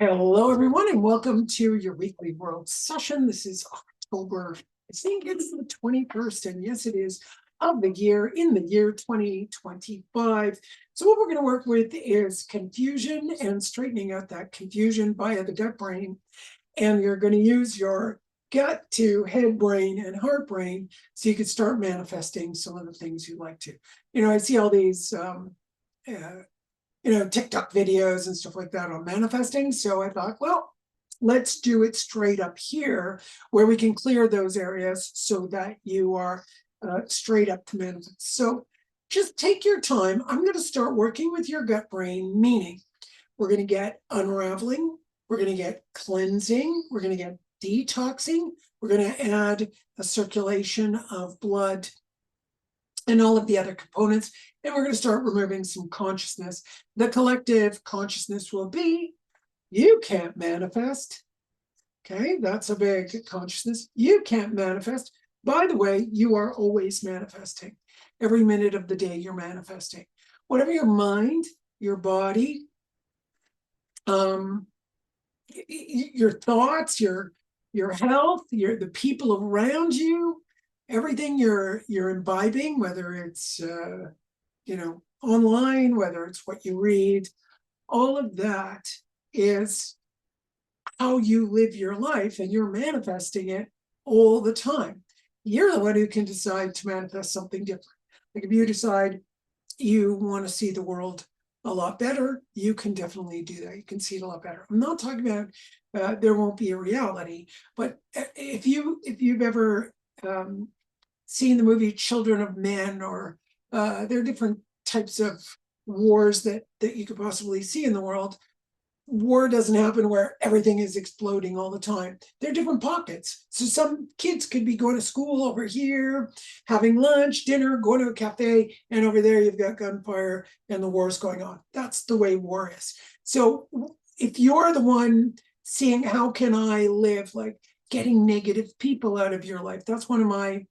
Hello, everyone, and welcome to your weekly world session. This is October, I think it's the 21st, and yes, it is, of the year, in the year 2025. So what we're going to work with is confusion and straightening out that confusion via the gut brain. And you're going to use your gut to head brain and heart brain so you can start manifesting some of the things you like to. I see all these TikTok videos and stuff like that on manifesting. So I thought, well, let's do it straight up here where we can clear those areas so that you are straight up to manifest. So just take your time. I'm going to start working with your gut brain, meaning we're going to get unraveling, we're going to get cleansing, we're going to get detoxing, we're going to add a circulation of blood and all of the other components. And we're going to start removing some consciousness. The collective consciousness will be, you can't manifest. Okay, that's a big consciousness. You can't manifest. By the way, you are always manifesting. Every minute of the day, you're manifesting. Whatever your mind, your body, your thoughts, your health, the people around you, everything you're imbibing, whether it's online, whether it's what you read, all of that is how you live your life, and you're manifesting it all the time. You're the one who can decide to manifest something different. Like if you decide you want to see the world a lot better, you can definitely do that. You can see it a lot better. I'm not talking about there won't be a reality, but if you've ever seen the movie Children of Men, or there are different types of wars that you could possibly see in the world. War doesn't happen where everything is exploding all the time. There are different pockets. So some kids could be going to school over here, having lunch, dinner, going to a cafe, and over there you've got gunfire and the war's going on. That's the way war is. So if you're the one seeing how can I live, like getting negative people out of your life, that's one of my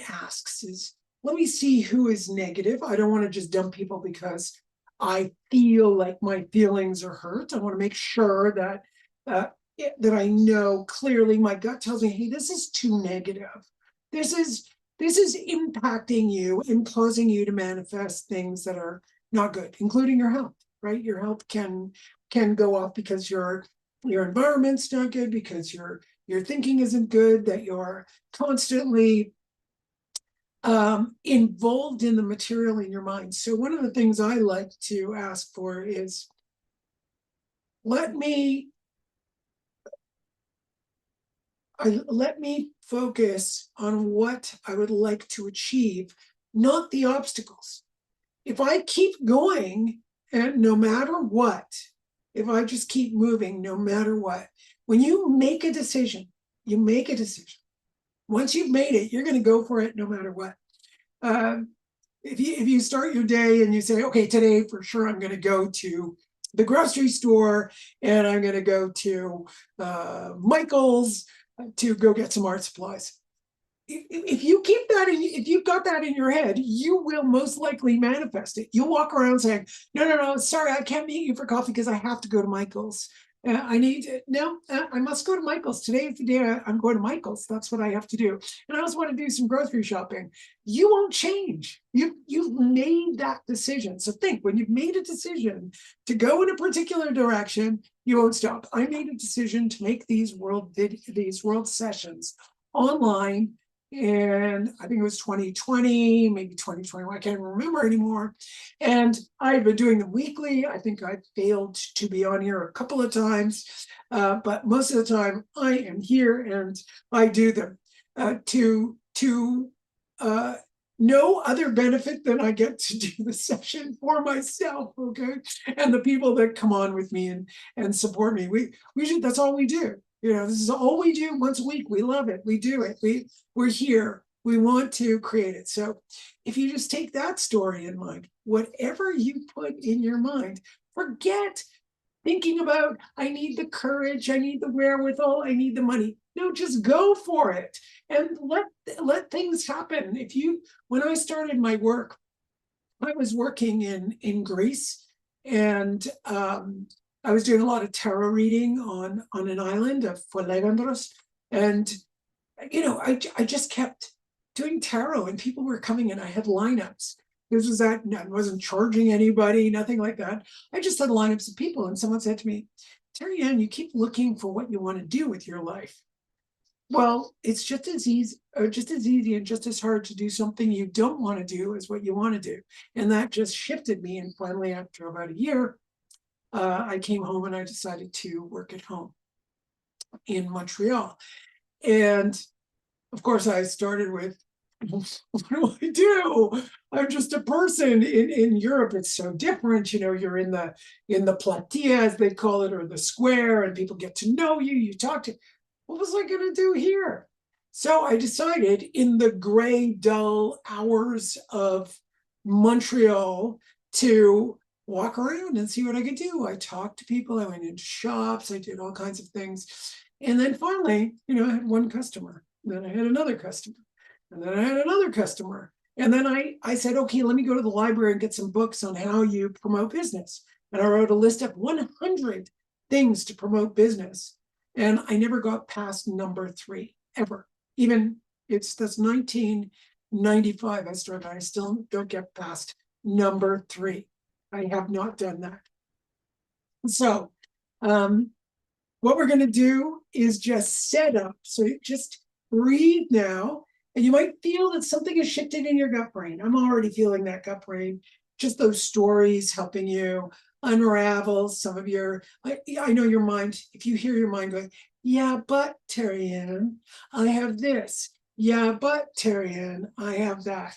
asks is, let me see who is negative. I don't want to just dump people because I feel like my feelings are hurt. I want to make sure that that I know clearly. My gut tells me, hey, this is too negative. This is impacting you and causing you to manifest things that are not good, including your health. Right, your health can go off because your environment's not good, because your thinking isn't good, that you're constantly involved in the material in your mind. So one of the things I like to ask for is, let me focus on what I would like to achieve, not the obstacles. If I keep going, and no matter what, if I just keep moving, no matter what, when you make a decision, you make a decision. Once you've made it, you're going to go for it no matter what. If you start your day and you say, okay, today for sure I'm going to go to the grocery store and I'm going to go to Michael's to go get some art supplies. If you keep that if you've got that in your head, you will most likely manifest it. You'll walk around saying, no, sorry, I can't meet you for coffee because I have to go to Michael's. I must go to Michael's. Today is the day I'm going to Michael's. That's what I have to do. And I also want to do some grocery shopping. You won't change. You've made that decision. So think, when you've made a decision to go in a particular direction, you won't stop. I made a decision to make these world sessions online, and I think it was 2020, maybe 2021, I can't remember anymore. And I've been doing them weekly. I think I failed to be on here a couple of times, but most of the time I am here and I do them to no other benefit than I get to do the session for myself, okay? And the people that come on with me and support me. We should, that's all we do. This is all we do once a week. We love it. We do it. We're here. We want to create it. So if you just take that story in mind, whatever you put in your mind, forget thinking about, I need the courage, I need the wherewithal, I need the money. No, just go for it and let things happen. When I started my work, I was working in Greece, and I was doing a lot of tarot reading on an island of Fuelegandros, and I just kept doing tarot, and people were coming, and I had lineups. This was that I wasn't charging anybody, nothing like that. I just had lineups of people, and someone said to me, "Terryann, you keep looking for what you want to do with your life." Well, it's just as easy and just as hard to do something you don't want to do as what you want to do. And that just shifted me. And finally, after about a year, I came home and I decided to work at home in Montreal. And of course, I started with, what do I do? I'm just a person. In Europe, it's so different. You're in the platea, as they call it, or the square, and people get to know you. You talk to. What was I going to do here? So I decided, in the gray, dull hours of Montreal, to walk around and see what I could do. I talked to people. I went into shops. I did all kinds of things. And then finally, I had one customer. Then I had another customer. And then I had another customer. And then I said, okay, let me go to the library and get some books on how you promote business. And I wrote a list of 100 things to promote business. And I never got past number 3, ever. Even that's 1995 I started. I still don't get past number 3. I have not done that. So what we're going to do is just set up. So just breathe now. And you might feel that something has shifted in your gut brain. I'm already feeling that gut brain. Just those stories helping you unravel some of your, I know your mind, if you hear your mind going, yeah, but Terryann, I have this. Yeah, but Terryann, I have that.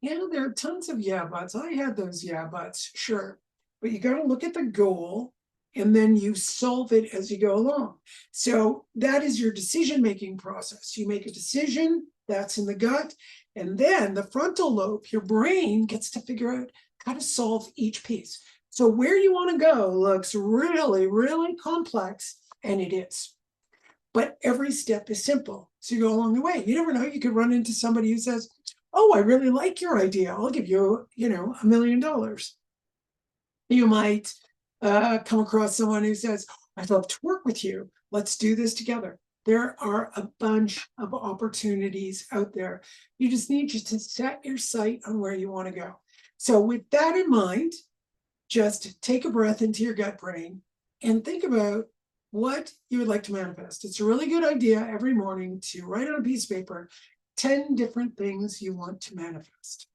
There are tons of yeah buts. I had those yeah buts, sure. But you got to look at the goal, and then you solve it as you go along. So that is your decision-making process. You make a decision, that's in the gut, and then the frontal lobe, your brain, gets to figure out how to solve each piece. So where you want to go looks really, really complex, and it is. But every step is simple. So you go along the way. You never know, you could run into somebody who says, oh, I really like your idea. I'll give you, $1 million. You might come across someone who says, I'd love to work with you. Let's do this together. There are a bunch of opportunities out there. You just need to set your sight on where you want to go. So with that in mind, just take a breath into your gut brain and think about what you would like to manifest. It's a really good idea every morning to write on a piece of paper 10 different things you want to manifest.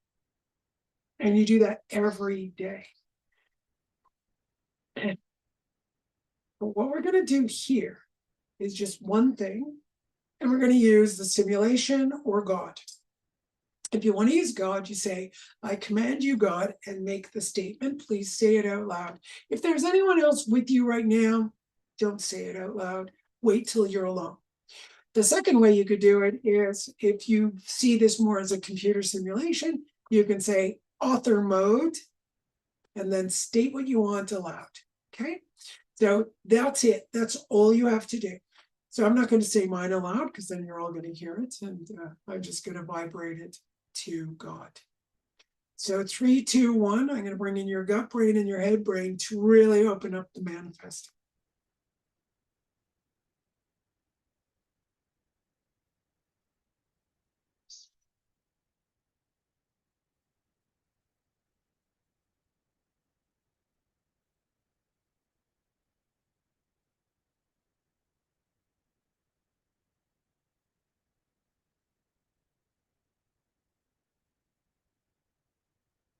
And you do that every day. But what we're going to do here is just one thing, and we're going to use the simulation or God. If you want to use God, you say, I command you, God, and make the statement. Please say it out loud. If there's anyone else with you right now, don't say it out loud. Wait till you're alone. The second way you could do it is, if you see this more as a computer simulation, you can say author mode and then state what you want aloud. Okay, so that's it. That's all you have to do. So I'm not going to say mine aloud because then you're all going to hear it, and I'm just going to vibrate it to God. So 3, 2, 1. I'm going to bring in your gut brain and your head brain to really open up the manifesting.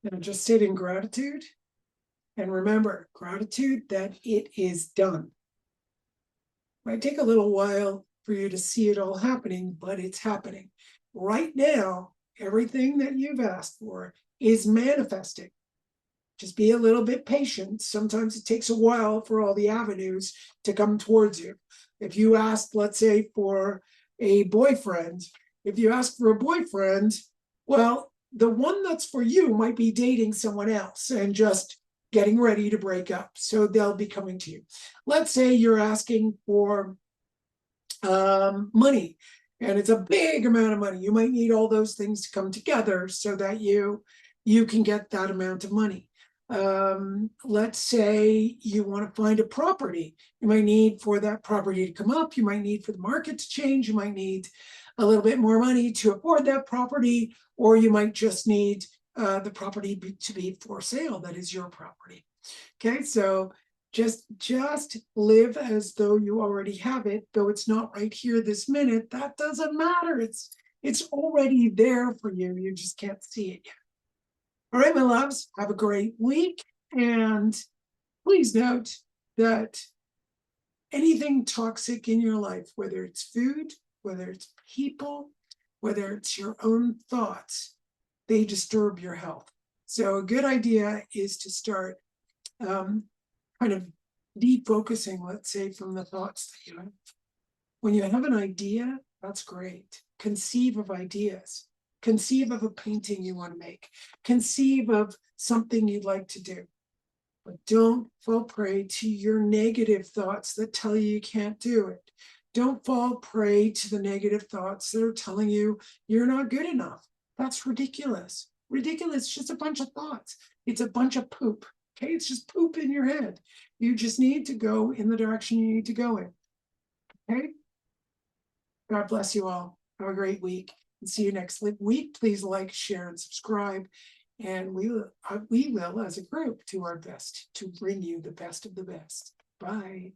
Now just sit in gratitude. And remember, gratitude that it is done. It might take a little while for you to see it all happening, but it's happening. Right now, everything that you've asked for is manifesting. Just be a little bit patient. Sometimes it takes a while for all the avenues to come towards you. If you ask, let's say, for a boyfriend, if you ask for a boyfriend, well, the one that's for you might be dating someone else and just getting ready to break up. So they'll be coming to you. Let's say you're asking for money, and it's a big amount of money. You might need all those things to come together so that you can get that amount of money. Let's say you want to find a property. You might need for that property to come up. You might need for the market to change. You might need a little bit more money to afford that property, or you might just need the property to be for sale. That is your property. Okay, so just live as though you already have it, though it's not right here this minute. That doesn't matter. It's already there for you. You just can't see it yet. All right, my loves, have a great week. And please note that anything toxic in your life, whether it's food, whether it's people, whether it's your own thoughts, they disturb your health. So a good idea is to start kind of defocusing, let's say, from the thoughts that you have. When you have an idea, that's great. Conceive of ideas. Conceive of a painting you want to make. Conceive of something you'd like to do. But don't fall prey to your negative thoughts that tell you can't do it. Don't fall prey to the negative thoughts that are telling you you're not good enough. That's ridiculous. Ridiculous, it's just a bunch of thoughts. It's a bunch of poop. Okay, it's just poop in your head. You just need to go in the direction you need to go in. Okay? God bless you all. Have a great week. And see you next week. Please like, share, and subscribe. And we will, as a group, do our best to bring you the best of the best. Bye.